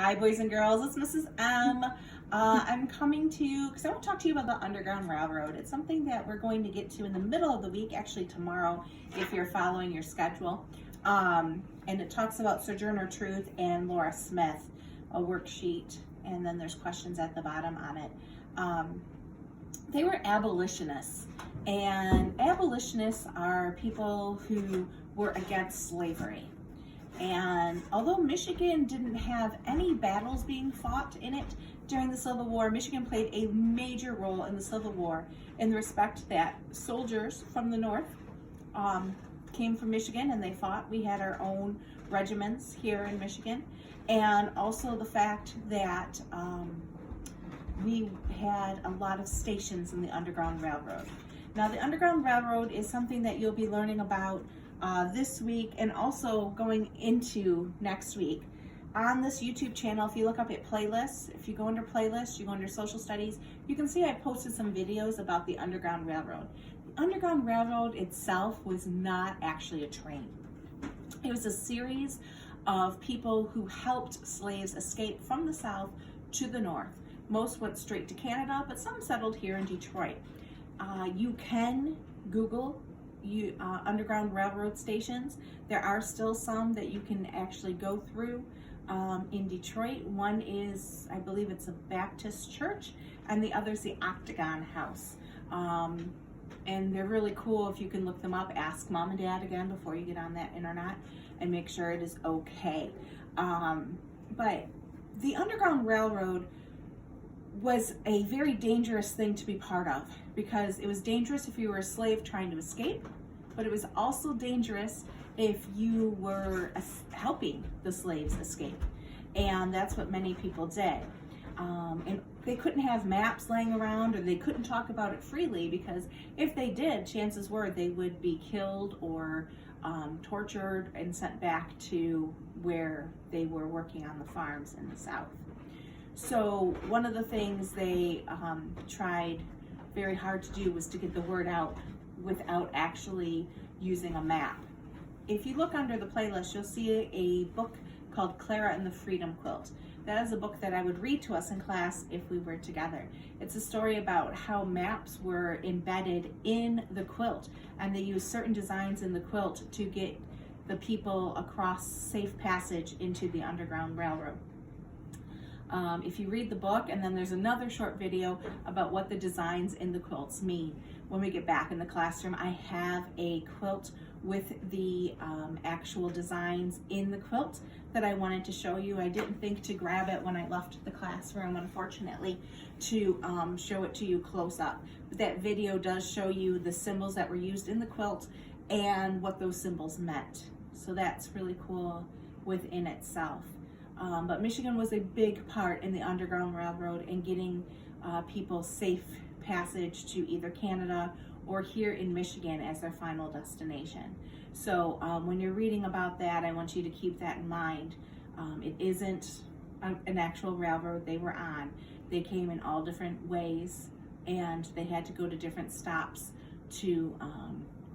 Hi, boys and girls. It's Mrs. M. I'm coming to you because I want to talk to you about the Underground Railroad. It's something that we're going to get to in the middle of the week, actually tomorrow, if you're following your schedule. And it talks about Sojourner Truth and Laura Smith, a worksheet, and then there's questions at the bottom on it. They were abolitionists, and abolitionists are people who were against slavery. And although Michigan didn't have any battles being fought in it during the Civil War, Michigan played a major role in the Civil War in the respect that soldiers from the North came from Michigan and they fought. We had our own regiments here in Michigan. And also the fact that we had a lot of stations in the Underground Railroad. Now, the Underground Railroad is something that you'll be learning about this week and also going into next week on this YouTube channel. If you look up at playlists, if you go under playlists, you go under social studies, you can see I posted some videos about the Underground Railroad. The Underground Railroad itself was not actually a train. It was a series of people who helped slaves escape from the South to the North. Most went straight to Canada, but some settled here in Detroit. You can Google Underground Railroad stations. There are still some that you can actually go through in Detroit. One is, I believe it's a Baptist church, and the other is the Octagon House. And they're really cool. If you can look them up, ask mom and dad again before you get on that internet and make sure it is okay. But the Underground Railroad was a very dangerous thing to be part of, because it was dangerous if you were a slave trying to escape, but it was also dangerous if you were helping the slaves escape. And that's what many people did. And they couldn't have maps laying around, or they couldn't talk about it freely, because if they did, chances were they would be killed or tortured and sent back to where they were working on the farms in the South. So one of the things they tried very hard to do was to get the word out without actually using a map. If you look under the playlist, you'll see a book called Clara and the Freedom Quilt. That is a book that I would read to us in class if we were together. It's a story about how maps were embedded in the quilt, and they used certain designs in the quilt to get the people across safe passage into the Underground Railroad. If you read the book, and then there's another short video about what the designs in the quilts mean. When we get back in the classroom, I have a quilt with the actual designs in the quilt that I wanted to show you. I didn't think to grab it when I left the classroom, unfortunately, to show it to you close up. But that video does show you the symbols that were used in the quilt and what those symbols meant. So that's really cool within itself. But Michigan was a big part in the Underground Railroad and getting people safe passage to either Canada or here in Michigan as their final destination. So when you're reading about that, I want you to keep that in mind. It isn't an actual railroad they were on. They came in all different ways, and they had to go to different stops to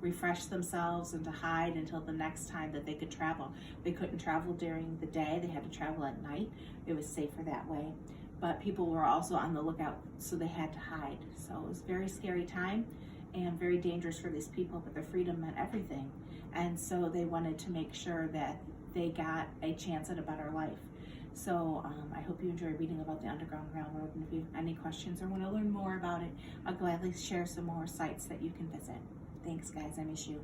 refresh themselves and to hide until the next time that they could travel. They couldn't travel during the day, they had to travel at night. It was safer that way. But people were also on the lookout, so they had to hide. So it was a very scary time and very dangerous for these people, but their freedom meant everything. And so they wanted to make sure that they got a chance at a better life. So I hope you enjoy reading about the Underground Railroad, and if you have any questions or want to learn more about it, I'll gladly share some more sites that you can visit. Thanks, guys. I miss you.